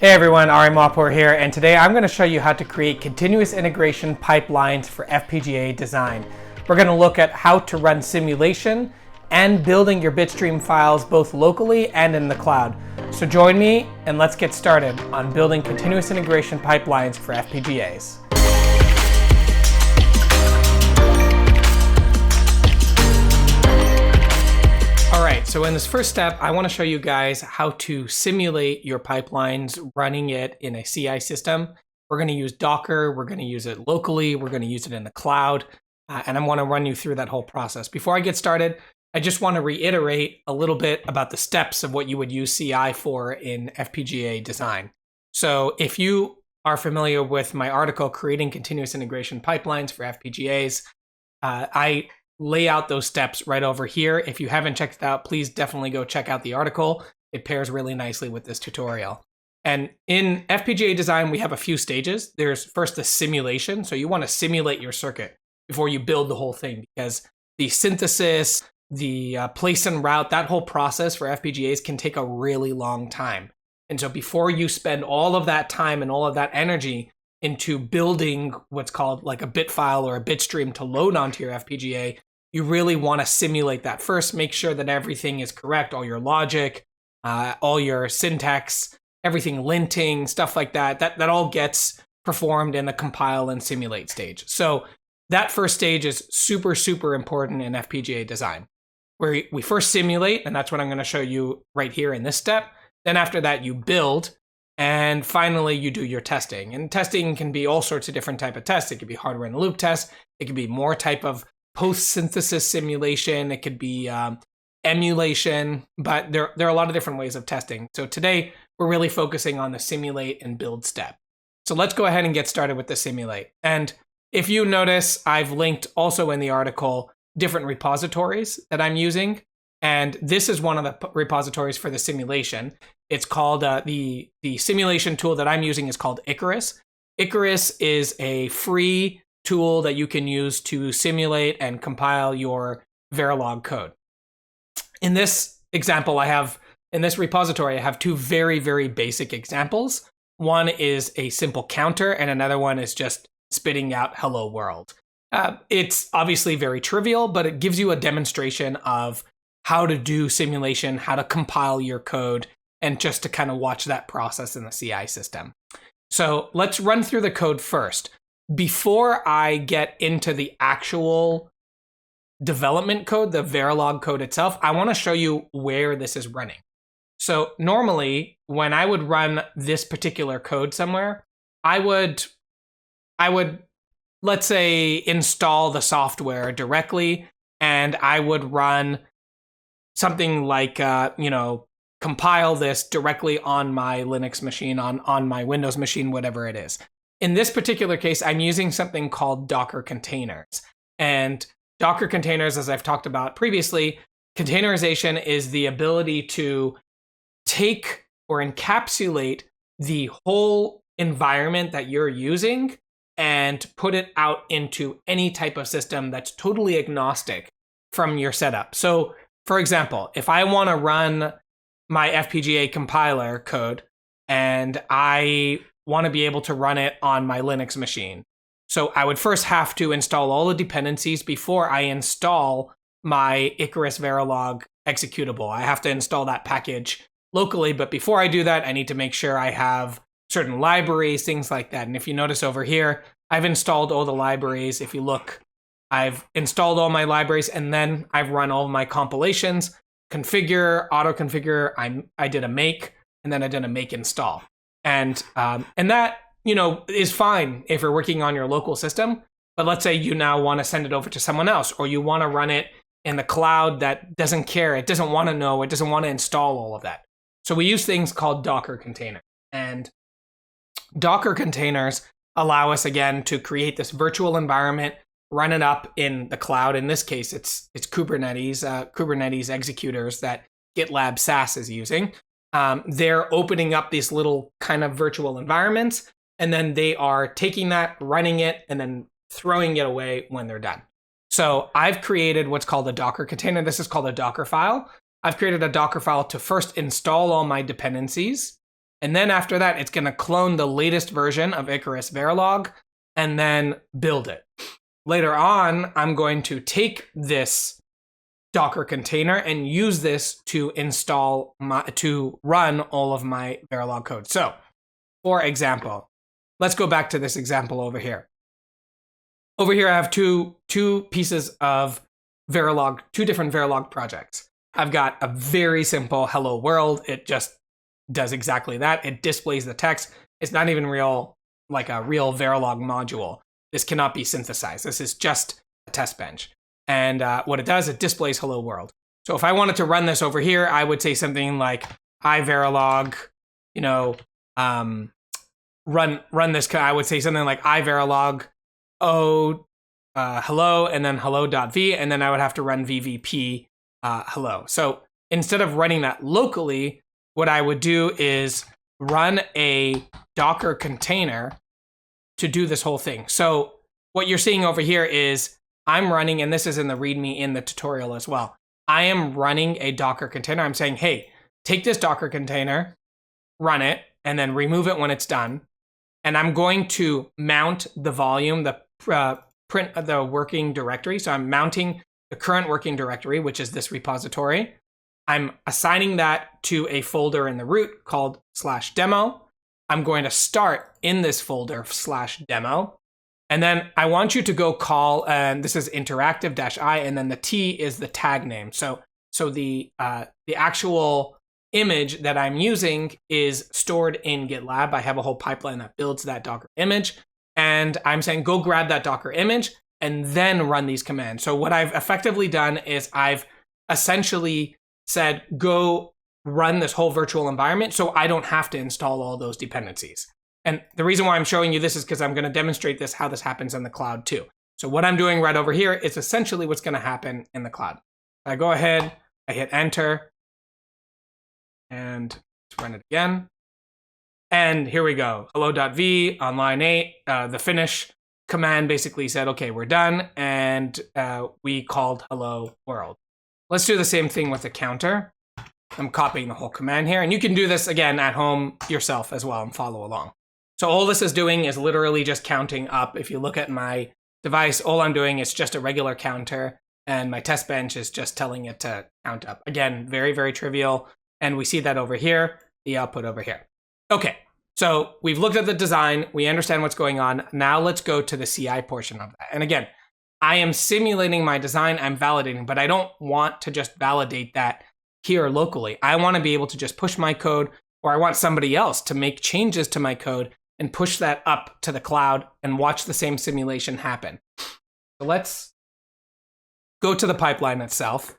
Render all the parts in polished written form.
Hey everyone, Ari Mahpour here, and today I'm going to show you how to create continuous integration pipelines for FPGA design. We're going to look at how to run simulation and building your bitstream files both locally and in the cloud. So join me and let's get started on building continuous integration pipelines for FPGAs. Alright, so in this first step, I want to show you guys how to simulate your pipelines running it in a CI system. We're going to use Docker, we're going to use it locally, we're going to use it in the cloud, and I want to run you through that whole process. Before I get started, I just want to reiterate a little bit about the steps of what you would use CI for in FPGA design. So if you are familiar with my article, Creating Continuous Integration Pipelines for FPGAs, I lay out those steps right over here. If you haven't checked it out, please definitely go check out the article. It pairs really nicely with this tutorial. And in FPGA design, we have a few stages. There's first the simulation. So you want to simulate your circuit before you build the whole thing, because the synthesis, the place and route, that whole process for FPGAs can take a really long time. And so before you spend all of that time and all of that energy into building what's called like a bit file or a bit stream to load onto your FPGA, you really want to simulate that first. Make sure that everything is correct, all your logic, all your syntax, everything linting, stuff like that. That all gets performed in the compile and simulate stage. So that first stage is super, super important in FPGA design, where we first simulate, and that's what I'm going to show you right here in this step. Then after that, you build, and finally you do your testing. And testing can be all sorts of different type of tests. It could be hardware in the loop test. It could be more type of post-synthesis simulation. It could be emulation, but there are a lot of different ways of testing. So today we're really focusing on the simulate and build step. So let's go ahead and get started with the simulate. And if you notice, I've linked also in the article different repositories that I'm using. And this is one of the repositories for the simulation. It's called, the simulation tool that I'm using is called Icarus. Icarus is a free tool that you can use to simulate and compile your Verilog code. In this example, in this repository, I have two very, very basic examples. One is a simple counter, and another one is just spitting out hello world. It's obviously very trivial, but it gives you a demonstration of how to do simulation, how to compile your code, and just to kind of watch that process in the CI system. So let's run through the code first. Before I get into the actual development code, the Verilog code itself, I want to show you where this is running. So normally, when I would run this particular code somewhere, I would, let's say, install the software directly, and I would run something like, compile this directly on my Linux machine, on my Windows machine, whatever it is. In this particular case, I'm using something called Docker containers. And Docker containers, as I've talked about previously, containerization is the ability to take or encapsulate the whole environment that you're using and put it out into any type of system that's totally agnostic from your setup. So, for example, if I want to run my FPGA compiler code and I want to be able to run it on my Linux machine. So I would first have to install all the dependencies before I install my Icarus Verilog executable. I have to install that package locally, but before I do that, I need to make sure I have certain libraries, things like that. And if you notice over here, I've installed all the libraries. If you look, I've installed all my libraries, and then I've run all of my compilations, configure, auto-configure, I did a make, and then I did a make install. And that, is fine if you're working on your local system. But let's say you now want to send it over to someone else, or you want to run it in the cloud that doesn't care. It doesn't want to know. It doesn't want to install all of that. So we use things called Docker containers. And Docker containers allow us, again, to create this virtual environment, run it up in the cloud. In this case, it's Kubernetes executors that GitLab SaaS is using. They're opening up these little kind of virtual environments, and then they are taking that, running it, and then throwing it away when they're done. So I've created what's called a Docker container. This is called a Docker file. I've created a Docker file to first install all my dependencies And then after that, it's going to clone the latest version of Icarus Verilog and then build it. Later on, I'm going to take this Docker container and use this to to run all of my Verilog code. So, for example, let's go back to this example over here. Over here, I have two pieces of Verilog, two different Verilog projects. I've got a very simple hello world. It just does exactly that. It displays the text. It's not even like a real Verilog module. This cannot be synthesized. This is just a test bench. And what it does, it displays hello world. So if I wanted to run this over here, I would say something like iVerilog, run this. I would say something like iVerilog, hello, and then hello.v, and then I would have to run vvp hello. So instead of running that locally, what I would do is run a Docker container to do this whole thing. So what you're seeing over here is I'm running, and this is in the README in the tutorial as well. I am running a Docker container. I'm saying, hey, take this Docker container, run it, and then remove it when it's done. And I'm going to mount the volume, the print of the working directory. So I'm mounting the current working directory, which is this repository. I'm assigning that to a folder in the root called /demo. I'm going to start in this folder /demo. And then I want you to go call, and this is interactive-i, and then the T is the tag name. So the actual image that I'm using is stored in GitLab. I have a whole pipeline that builds that Docker image. And I'm saying, go grab that Docker image and then run these commands. So what I've effectively done is I've essentially said, go run this whole virtual environment so I don't have to install all those dependencies. And the reason why I'm showing you this is because I'm going to demonstrate how this happens in the cloud too. So what I'm doing right over here is essentially what's going to happen in the cloud. I go ahead, I hit enter, and let's run it again. And here we go. Hello.v on line 8, the finish command basically said, okay, we're done. And we called hello world. Let's do the same thing with the counter. I'm copying the whole command here. And you can do this again at home yourself as well and follow along. So all this is doing is literally just counting up. If you look at my device, all I'm doing is just a regular counter. And my test bench is just telling it to count up. Again, very, very trivial. And we see that over here, the output over here. Okay, so we've looked at the design. We understand what's going on. Now let's go to the CI portion of that. And again, I am simulating my design. I'm validating, but I don't want to just validate that here locally. I want to be able to just push my code, or I want somebody else to make changes to my code and push that up to the cloud and watch the same simulation happen. So let's go to the pipeline itself,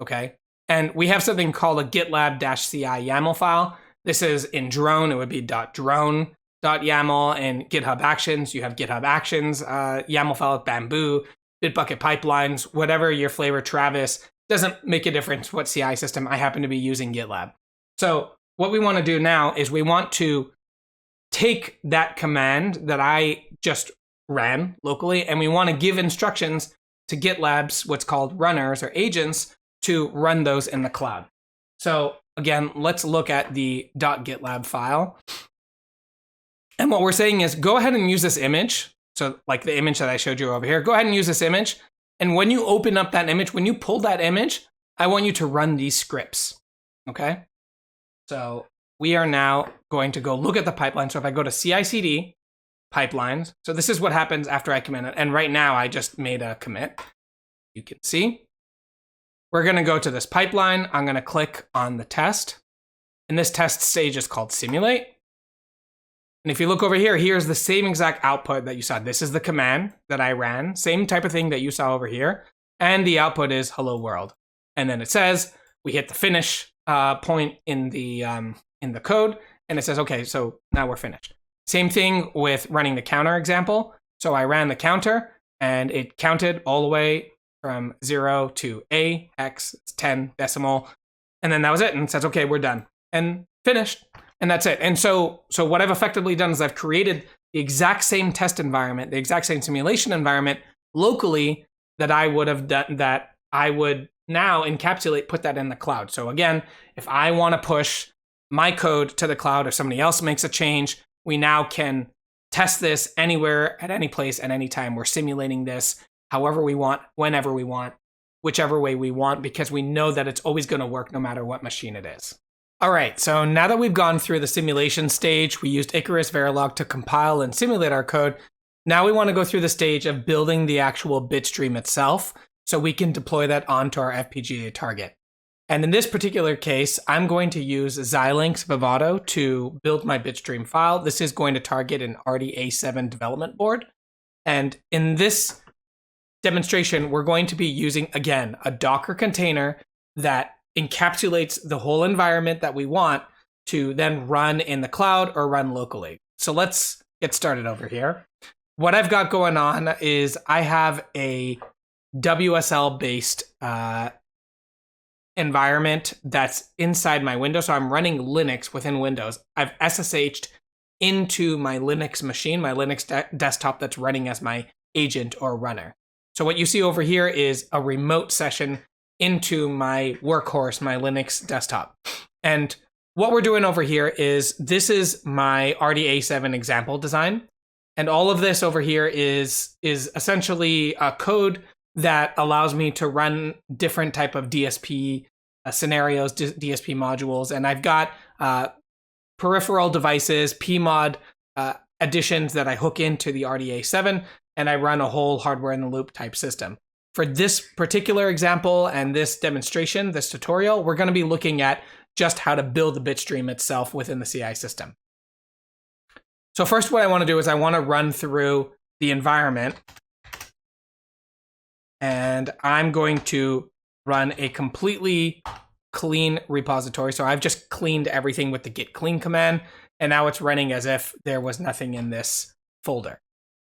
okay? And we have something called a GitLab-CI YAML file. This is in drone, it would be .drone.yaml, and GitHub Actions. You have GitHub Actions, YAML file with Bamboo, Bitbucket pipelines, whatever your flavor, Travis. Doesn't make a difference what CI system. I happen to be using GitLab. So what we want to do now is we want to take that command that I just ran locally, and we want to give instructions to GitLab's what's called runners or agents to run those in the cloud. So again, let's look at the .gitlab file. And what we're saying is go ahead and use this image. So like the image that I showed you over here, go ahead and use this image. And when you open up that image, when you pull that image, I want you to run these scripts, okay? So we are now going to go look at the pipeline. So if I go to CI/CD, pipelines, so this is what happens after I commit it. And right now I just made a commit. You can see. We're gonna go to this pipeline. I'm gonna click on the test. And this test stage is called simulate. And if you look over here, here's the same exact output that you saw. This is the command that I ran, same type of thing that you saw over here. And the output is hello world. And then it says, we hit the finish point in the code. And it says, okay, so now we're finished. Same thing with running the counter example. So I ran the counter and it counted all the way from 0 to A, X, it's 10 decimal. And then that was it. And it says, okay, we're done and finished. And that's it. And so what I've effectively done is I've created the exact same test environment, the exact same simulation environment locally that I would have done, that I would now encapsulate, put that in the cloud. So again, if I want to push my code to the cloud or somebody else makes a change, we now can test this anywhere, at any place, at any time. We're simulating this however we want, whenever we want, whichever way we want, because we know that it's always going to work no matter what machine it is. All right, so now that we've gone through the simulation stage, we used Icarus Verilog to compile and simulate our code. Now we want to go through the stage of building the actual bitstream itself so we can deploy that onto our FPGA target. And in this particular case, I'm going to use Xilinx Vivado to build my bitstream file. This is going to target an Arty A7 development board. And in this demonstration, we're going to be using, again, a Docker container that encapsulates the whole environment that we want to then run in the cloud or run locally. So let's get started over here. What I've got going on is I have a WSL-based environment that's inside my Windows. So I'm running Linux within Windows. I've SSH'd into my Linux machine, my Linux desktop that's running as my agent or runner. So what you see over here is a remote session into my workhorse, my Linux desktop. And what we're doing over here is, this is my Arty A7 example design. And all of this over here is essentially a code that allows me to run different type of DSP scenarios, DSP modules. And I've got peripheral devices, PMOD additions that I hook into the Arty A7, and I run a whole hardware in the loop type system. For this particular example and this demonstration, this tutorial, we're going to be looking at just how to build the bitstream itself within the CI system. So first, what I want to do is I want to run through the environment, and I'm going to run a completely clean repository. So I've just cleaned everything with the git clean command, and now it's running as if there was nothing in this folder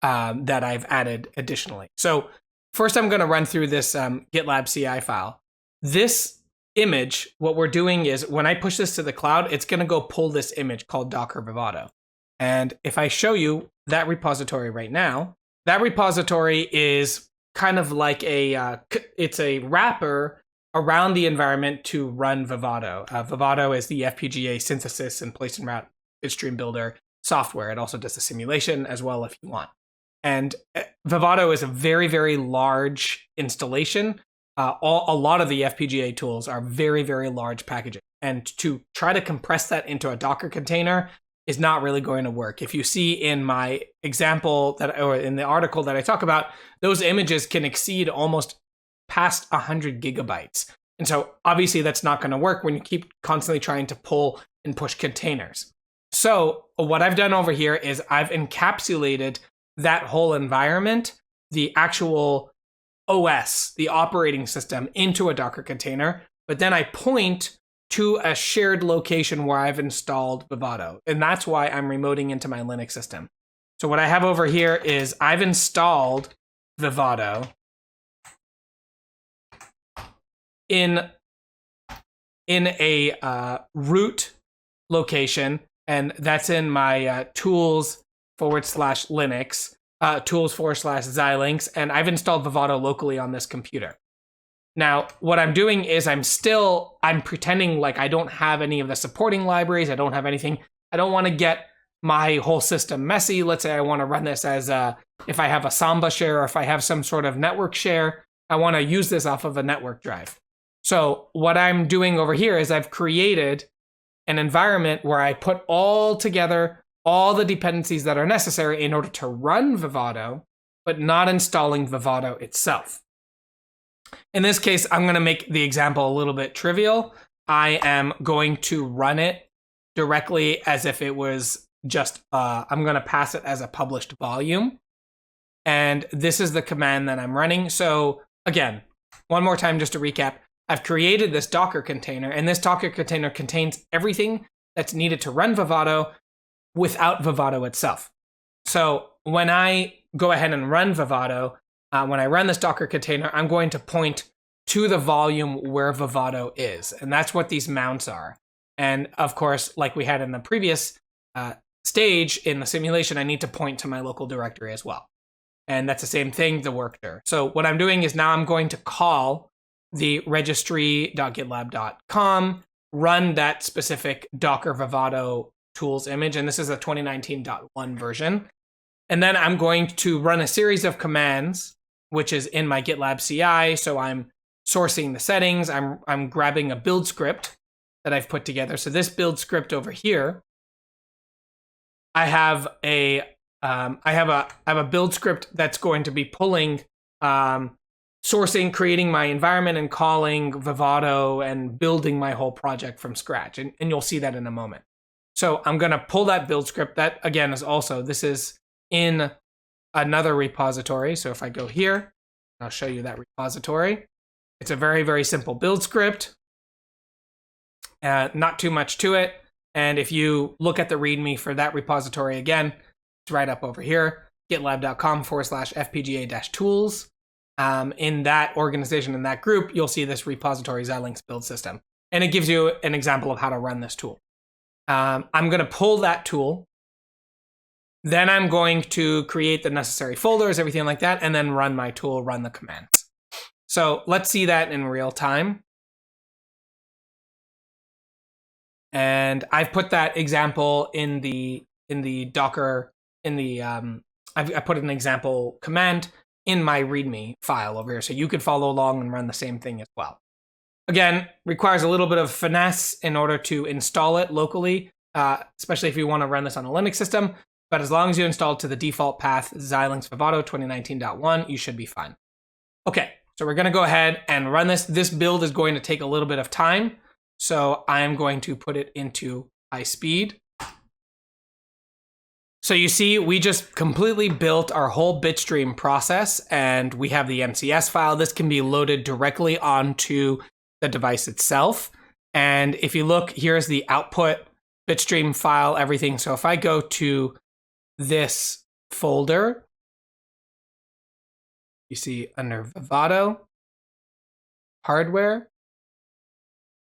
that I've added additionally. So first, I'm going to run through this GitLab CI file. This image, what we're doing is when I push this to the cloud, it's going to go pull this image called Docker Vivado. And if I show you that repository right now, that repository is kind of like it's a wrapper around the environment to run Vivado. Vivado is the FPGA synthesis and place and route bitstream builder software. It also does the simulation as well if you want. And Vivado is a very, very large installation. A lot of the FPGA tools are very, very large packages. And to try to compress that into a Docker container is not really going to work. If you see in my example or in the article that I talk about, those images can exceed almost past 100 gigabytes. And so obviously that's not going to work when you keep constantly trying to pull and push containers. So what I've done over here is I've encapsulated that whole environment, the actual OS, the operating system, into a Docker container, but then I point to a shared location where I've installed Vivado. And that's why I'm remoting into my Linux system. So what I have over here is I've installed Vivado in a root location, and that's in my tools/Linux, tools/Xilinx, and I've installed Vivado locally on this computer. Now, what I'm doing is I'm pretending like I don't have any of the supporting libraries. I don't have anything. I don't want to get my whole system messy. Let's say I want to run this as if I have a Samba share or if I have some sort of network share, I want to use this off of a network drive. So what I'm doing over here is I've created an environment where I put all together all the dependencies that are necessary in order to run Vivado, but not installing Vivado itself. In this case, I'm going to make the example a little bit trivial. I am going to run it directly as if it was just, I'm going to pass it as a published volume. And this is the command that I'm running. So again, one more time, just to recap, I've created this Docker container, and this Docker container contains everything that's needed to run Vivado without Vivado itself. So when I go ahead and run Vivado, when I run this Docker container, I'm going to point to the volume where Vivado is. And that's what these mounts are. And of course, like we had in the previous stage in the simulation, I need to point to my local directory as well. And that's the same thing, the worker. So what I'm doing is now I'm going to call the registry.gitlab.com run that specific Docker Vivado tools image. And this is a 2019.1 version. And then I'm going to run a series of commands, which is in my GitLab CI. So I'm sourcing the settings. I'm grabbing a build script that I've put together. So this build script over here, I have a build script that's going to be pulling, sourcing, creating my environment, and calling Vivado and building my whole project from scratch. And you'll see that in a moment. So I'm going to pull that build script. That again is also, this is in another repository. So if I go here, I'll show you that repository. It's a very, very simple build script. Not too much to it. And if you look at the README for that repository again, it's right up over here, gitlab.com/FPGA-tools. In that organization, in that group, you'll see this repository Xilinx build system. And it gives you an example of how to run this tool. I'm going to pull that tool. Then I'm going to create the necessary folders, everything like that, and then run my tool, run the commands. So let's see that in real time. And I've put that example in the Docker, I put an example command in my README file over here. So you could follow along and run the same thing as well. Again, requires a little bit of finesse in order to install it locally, especially if you want to run this on a Linux system. But as long as you install it to the default path, Xilinx Vivado 2019.1, you should be fine. Okay, so we're going to go ahead and run this. This build is going to take a little bit of time. So I am going to put it into high speed. So you see, we just completely built our whole bitstream process, and we have the MCS file. This can be loaded directly onto the device itself. And if you look, here's the output bitstream file, everything. So if I go to this folder, you see under Vivado, hardware,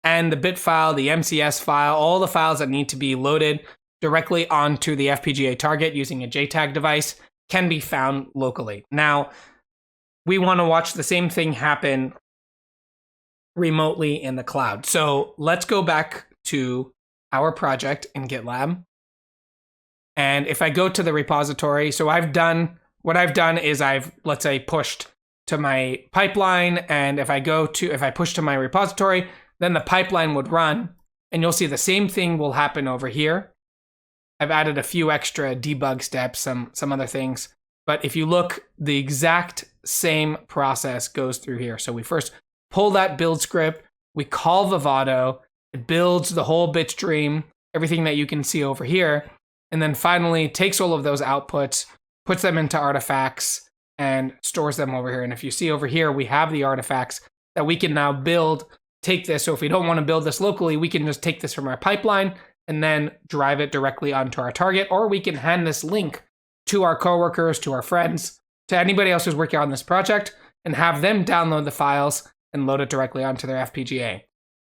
and the bit file, the MCS file, all the files that need to be loaded directly onto the FPGA target using a JTAG device can be found locally. Now, we want to watch the same thing happen remotely in the cloud. So let's go back to our project in GitLab. And if I go to the repository, so what I've done is I've, let's say, pushed to my pipeline. And if I push to my repository, then the pipeline would run, and you'll see the same thing will happen over here. I've added a few extra debug steps, some other things. But if you look, the exact same process goes through here. So we first pull that build script, we call Vivado, it builds the whole bitstream, everything that you can see over here, and then finally takes all of those outputs, puts them into artifacts, and stores them over here. And if you see over here, we have the artifacts that we can now build. Take this, so if we don't want to build this locally, we can just take this from our pipeline and then drive it directly onto our target, or we can hand this link to our coworkers, to our friends, to anybody else who's working on this project, and have them download the files and load it directly onto their FPGA.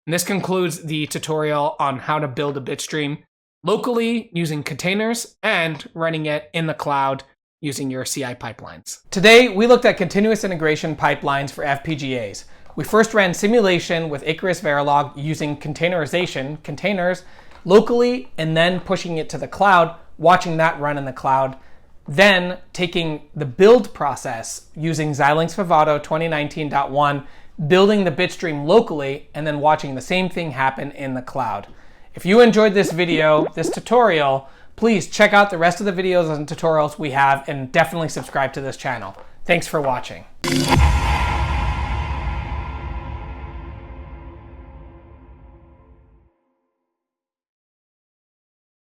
And this concludes the tutorial on how to build a bitstream locally using containers and running it in the cloud using your CI pipelines. Today, we looked at continuous integration pipelines for FPGAs. We first ran simulation with Icarus Verilog using containerization, containers, locally, and then pushing it to the cloud, watching that run in the cloud. Then taking the build process using Xilinx Vivado 2019.1, building the bitstream locally, and then watching the same thing happen in the cloud. If you enjoyed this video, this tutorial, please check out the rest of the videos and tutorials we have, and definitely subscribe to this channel. Thanks for watching.